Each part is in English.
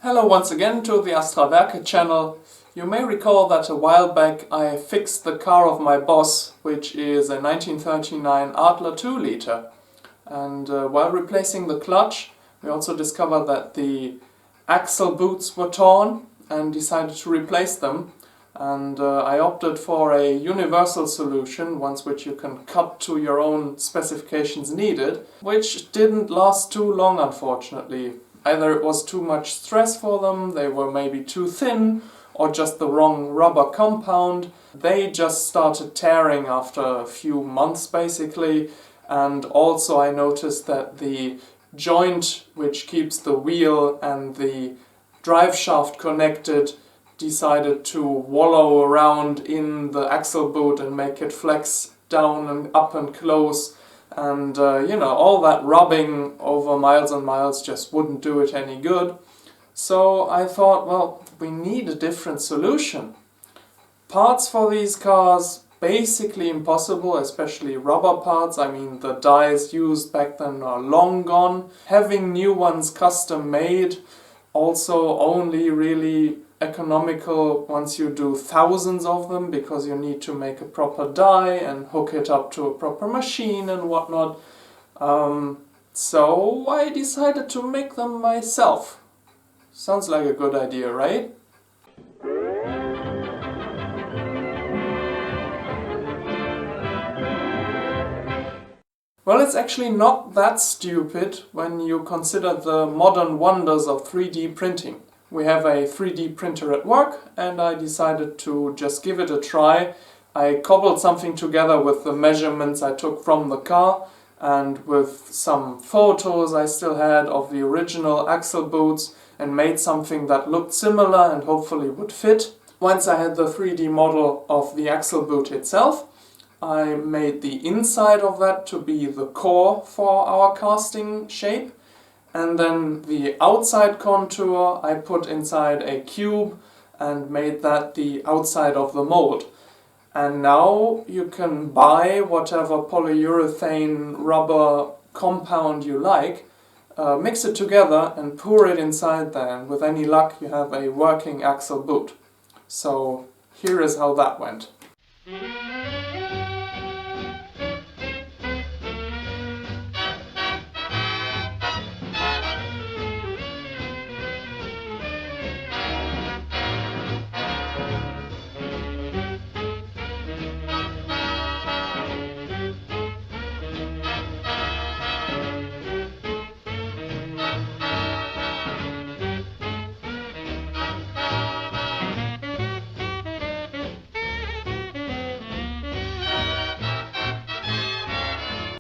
Hello once again to the Astra-Werke channel. You may recall that a while back I fixed the car of my boss, which is a 1939 Adler 2 liter. And while replacing the clutch, we also discovered that the axle boots were torn and decided to replace them. And I opted for a universal solution, ones which you can cut to your own specifications needed, which didn't last too long, unfortunately. Either it was too much stress for them, they were maybe too thin, or just the wrong rubber compound. They just started tearing after a few months basically, and also I noticed that the joint which keeps the wheel and the drive shaft connected decided to wallow around in the axle boot and make it flex down and up and close. And all that rubbing over miles and miles just wouldn't do it any good. So I thought, well, we need a different solution. Parts for these cars, basically impossible, especially rubber parts. I mean, the dies used back then are long gone. Having new ones custom made, also only really economical once you do thousands of them, because you need to make a proper die and hook it up to a proper machine and whatnot. So I decided to make them myself. Sounds like a good idea, right? Well, it's actually not that stupid when you consider the modern wonders of 3D printing. We have a 3D printer at work and I decided to just give it a try. I cobbled something together with the measurements I took from the car and with some photos I still had of the original axle boots, and made something that looked similar and hopefully would fit. Once I had the 3D model of the axle boot itself, I made the inside of that to be the core for our casting shape. And then the outside contour I put inside a cube and made that the outside of the mold. And now you can buy whatever polyurethane rubber compound you like, mix it together and pour it inside there, and with any luck you have a working axle boot. So here is how that went.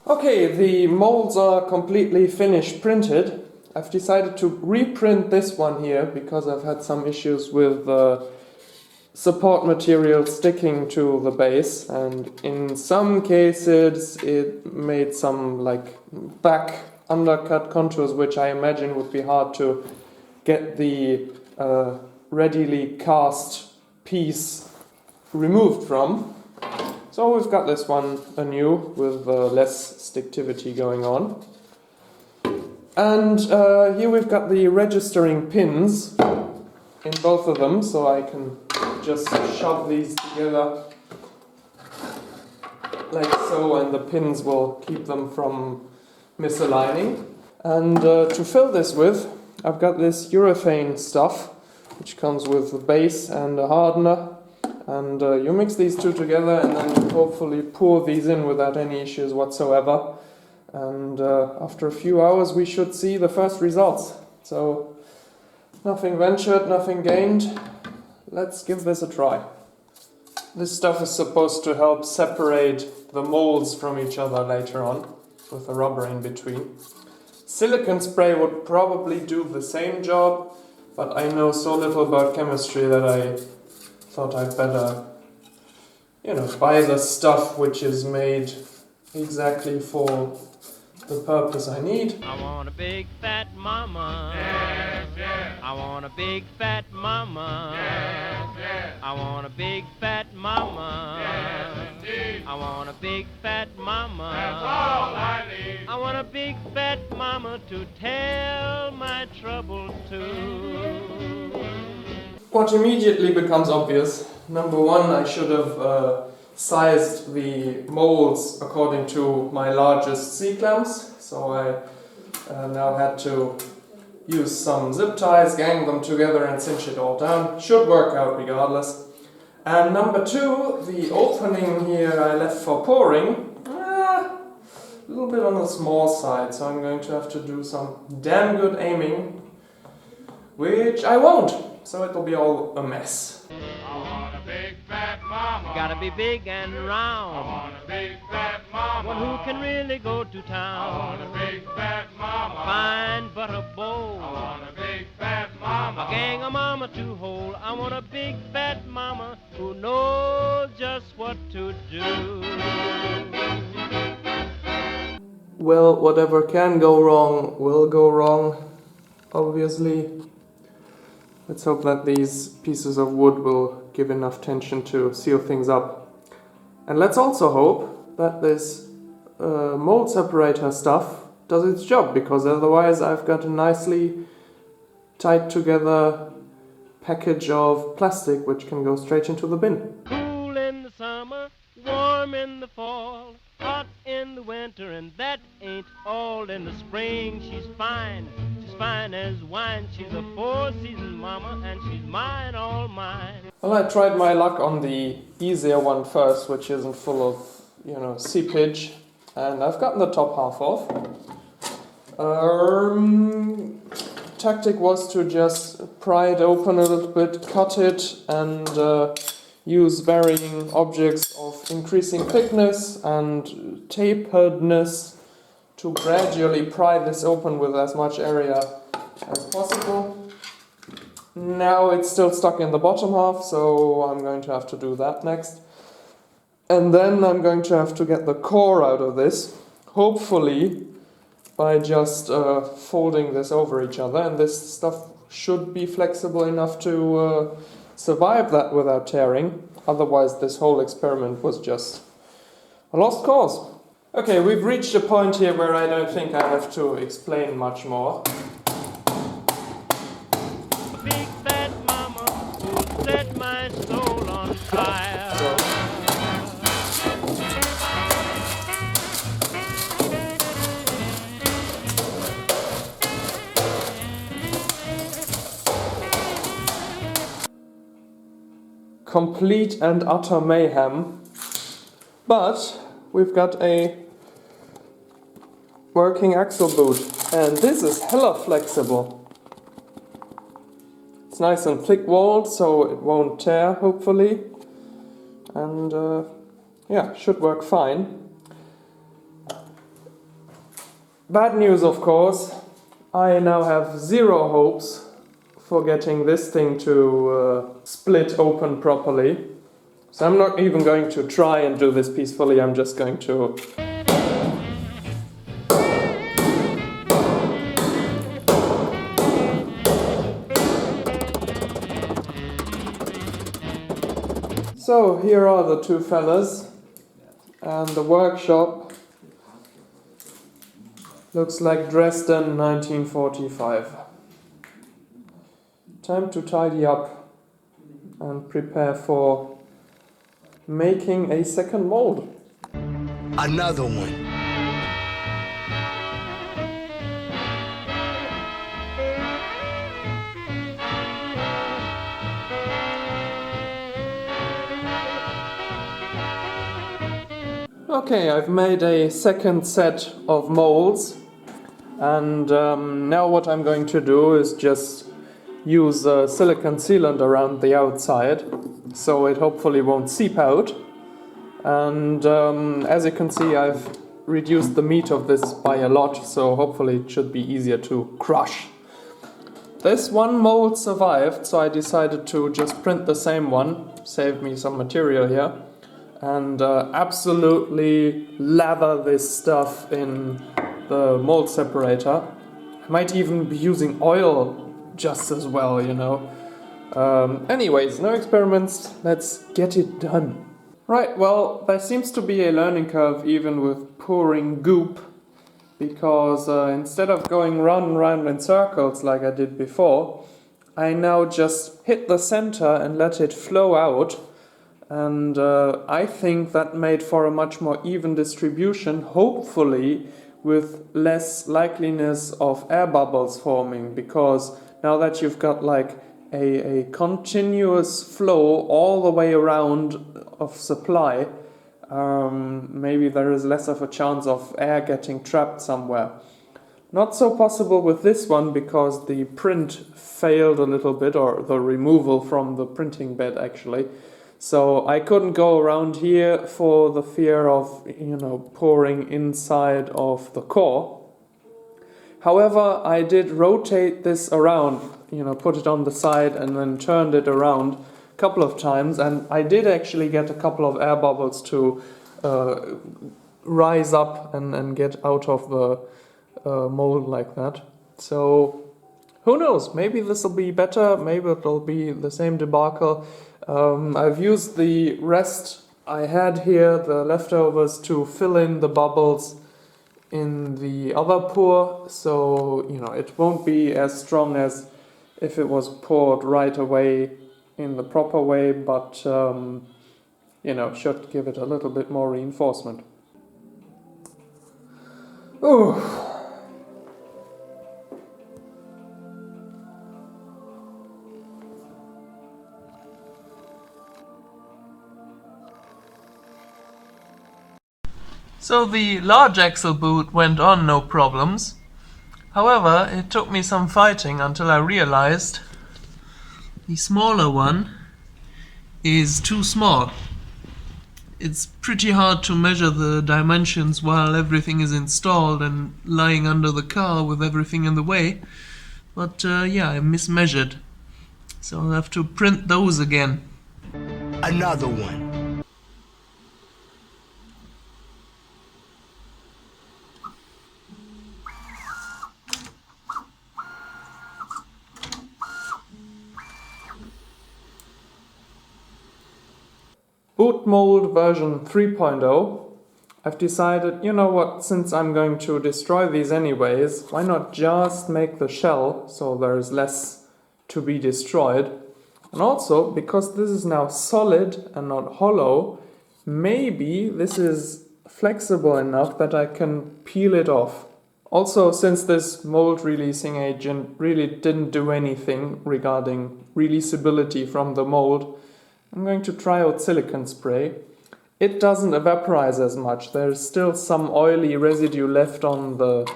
Okay, the molds are completely finished printed. I've decided to reprint this one here because I've had some issues with the support material sticking to the base, and in some cases it made some back undercut contours which I imagine would be hard to get the readily cast piece removed from. So we've got this one anew with less sticktivity going on. And here we've got the registering pins in both of them, so I can just shove these together like so, and the pins will keep them from misaligning. And to fill this with, I've got this urethane stuff, which comes with the base and a hardener. And you mix these two together and then hopefully pour these in without any issues whatsoever. And after a few hours we should see the first results. So nothing ventured, nothing gained. Let's give this a try. This stuff is supposed to help separate the molds from each other later on, with the rubber in between. Silicone spray would probably do the same job, but I know so little about chemistry that I thought I'd better, buy the stuff which is made exactly for the purpose I need. I want a big fat mama. Yes, yes. I want a big fat mama. Yes, yes. I want a big fat mama. Yes, indeed. I want a big fat mama. That's all I need. I want a big fat mama to tell my troubles to. what immediately becomes obvious, number one, I should have sized the molds according to my largest C-clamps, so I now had to use some zip ties, gang them together and cinch it all down. Should work out regardless. And number two, the opening here I left for pouring, a little bit on the small side, so I'm going to have to do some damn good aiming, which I won't, so it'll be all a mess. I want a big fat mama. Gotta be big and round. I want a big fat mama. One who can really go to town. I want a big fat mama. Fine but a bowl. I want a big fat mama. A gang of mama to hold. I want a big fat mama who knows just what to do. Well, whatever can go wrong will go wrong, obviously. Let's hope that these pieces of wood will give enough tension to seal things up. And let's also hope that this mold separator stuff does its job, because otherwise I've got a nicely tied together package of plastic which can go straight into the bin. Cool in the summer, warm in the fall, hot in the winter, and that ain't all. In the spring she's fine as wine. She's a four-season mama, and she's mine, all mine. Well, I tried my luck on the easier one first, which isn't full of, seepage, and I've gotten the top half off. Tactic was to just pry it open a little bit, cut it, and use varying objects of increasing thickness and taperedness to gradually pry this open with as much area as possible. Now it's still stuck in the bottom half, so I'm going to have to do that next. And then I'm going to have to get the core out of this, hopefully by just folding this over each other, and this stuff should be flexible enough to survive that without tearing. Otherwise this whole experiment was just a lost cause. Okay, we've reached a point here where I don't think I have to explain much more. Big fat mama who set my soul on fire. Complete and utter mayhem, but we've got a working axle boot, and this is hella flexible. It's nice and thick walled, so it won't tear, hopefully, and should work fine. Bad news, of course, I now have zero hopes for getting this thing to split open properly. So I'm not even going to try and do this peacefully, I'm just going to So here are the two fellas, and the workshop looks like Dresden 1945. Time to tidy up and prepare for making a second mold. Another one. Okay, I've made a second set of molds, and now what I'm going to do is just use silicone sealant around the outside, so it hopefully won't seep out. And as you can see, I've reduced the meat of this by a lot, so hopefully it should be easier to crush. This one mold survived, so I decided to just print the same one, save me some material here, and absolutely lather this stuff in the mold separator. I might even be using oil just as well, you know. Anyways, no experiments, let's get it done. Right, well, there seems to be a learning curve even with pouring goop, because instead of going round and round in circles like I did before, I now just hit the center and let it flow out, and I think that made for a much more even distribution, hopefully with less likeliness of air bubbles forming, because now that you've got like a continuous flow all the way around of supply, maybe there is less of a chance of air getting trapped somewhere. Not so possible with this one because the print failed a little bit, or the removal from the printing bed actually. So I couldn't go around here for the fear of, pouring inside of the core. However, I did rotate this around, put it on the side and then turned it around a couple of times, and I did actually get a couple of air bubbles to rise up and get out of the mold like that. So who knows, maybe this will be better, maybe it'll be the same debacle. I've used the rest I had here, the leftovers, to fill in the bubbles in the other pour, so it won't be as strong as if it was poured right away in the proper way, but should give it a little bit more reinforcement. Ooh. So the large axle boot went on no problems. However, it took me some fighting until I realized the smaller one is too small. It's pretty hard to measure the dimensions while everything is installed and lying under the car with everything in the way. But I mismeasured. So I'll have to print those again. Another one. Boot mold version 3.0. I've decided, since I'm going to destroy these anyways, why not just make the shell so there's less to be destroyed. And also, because this is now solid and not hollow, maybe this is flexible enough that I can peel it off. Also, since this mold releasing agent really didn't do anything regarding releasability from the mold, I'm going to try out silicone spray. It doesn't evaporize as much. There's still some oily residue left on the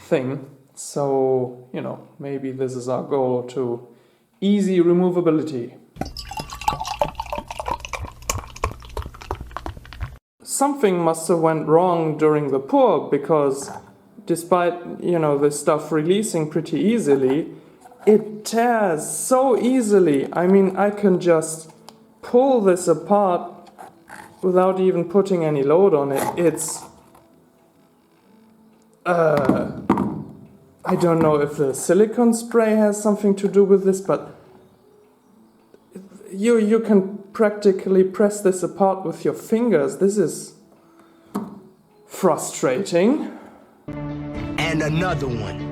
thing. So, maybe this is our goal, to easy removability. Something must have went wrong during the pour, because despite, this stuff releasing pretty easily, it tears so easily. I mean, I can just pull this apart without even putting any load on it. It's I don't know if the silicone spray has something to do with this, but you can practically press this apart with your fingers. This is frustrating. And another one.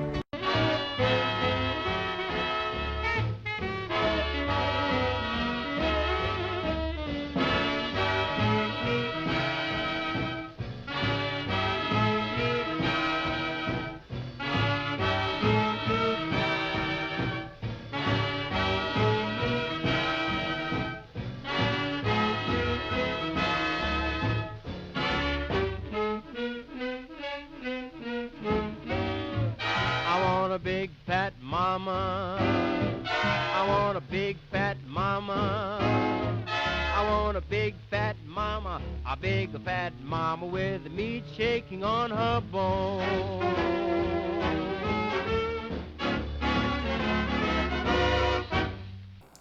Big fat mama, I want a big fat mama, I want a big fat mama, a big fat mama with the meat shaking on her bone.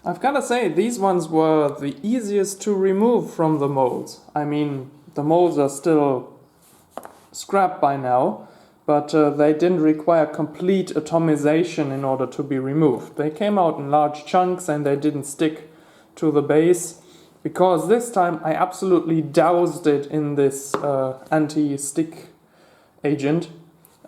I've gotta say, these ones were the easiest to remove from the molds. I mean, the molds are still scrapped by now, but they didn't require complete atomization in order to be removed. They came out in large chunks and they didn't stick to the base, because this time I absolutely doused it in this anti-stick agent,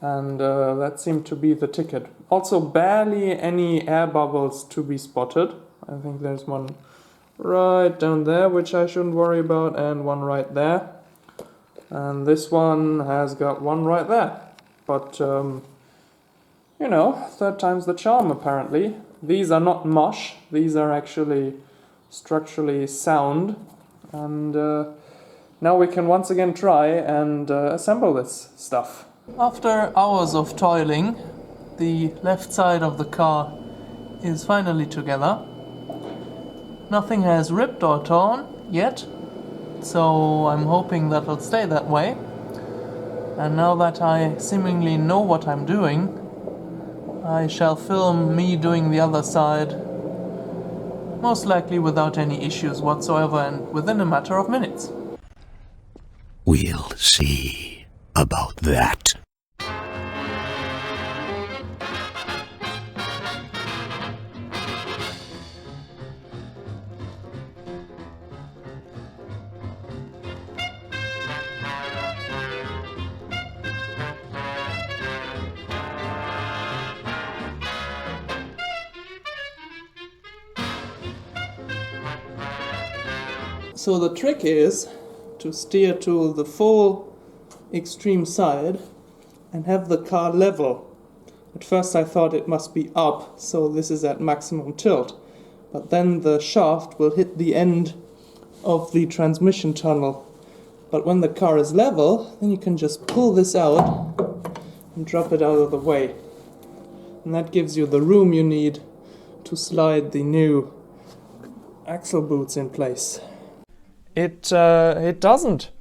and that seemed to be the ticket. Also barely any air bubbles to be spotted. I think there's one right down there which I shouldn't worry about, and one right there. And this one has got one right there. But, you know, third time's the charm apparently. These are not mush, these are actually structurally sound. And now we can once again try and assemble this stuff. After hours of toiling, the left side of the car is finally together. Nothing has ripped or torn yet, so I'm hoping that it'll stay that way. And now that I seemingly know what I'm doing, I shall film me doing the other side, most likely without any issues whatsoever and within a matter of minutes. We'll see about that. So the trick is to steer to the full extreme side and have the car level. At first I thought it must be up, so this is at maximum tilt. But then the shaft will hit the end of the transmission tunnel. But when the car is level, then you can just pull this out and drop it out of the way. And that gives you the room you need to slide the new axle boots in place. It doesn't.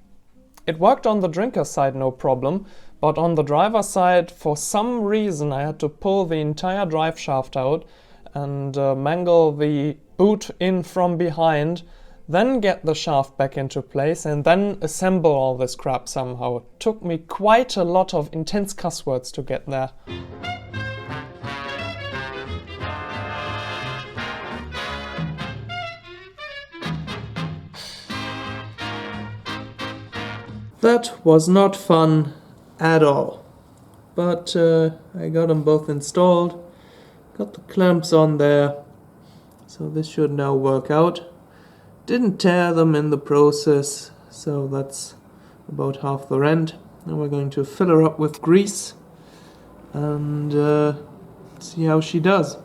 It worked on the drinker side no problem, but on the driver side, for some reason, I had to pull the entire drive shaft out and mangle the boot in from behind, then get the shaft back into place, and then assemble all this crap somehow. It took me quite a lot of intense cuss words to get there. That was not fun at all, but I got them both installed, got the clamps on there, so this should now work out. Didn't tear them in the process, so that's about half the rent. Now we're going to fill her up with grease and see how she does.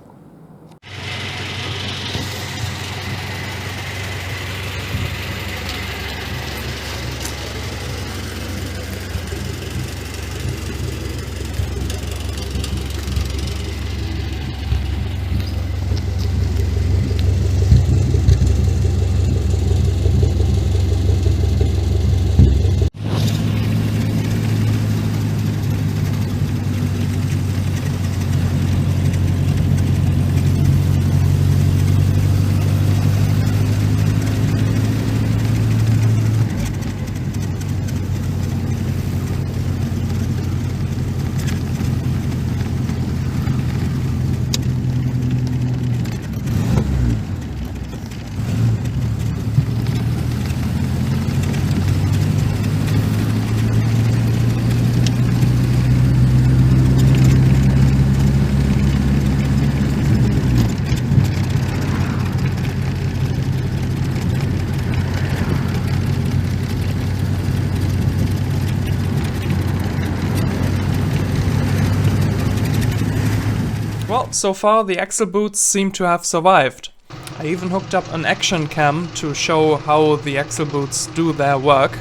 Well, so far the axle boots seem to have survived. I even hooked up an action cam to show how the axle boots do their work.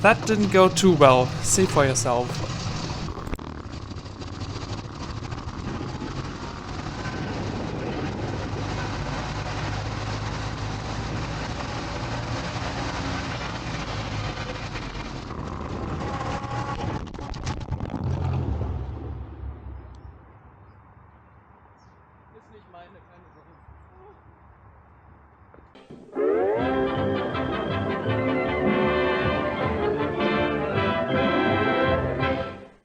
That didn't go too well, see for yourself. Ist nicht meine, keine Sorge.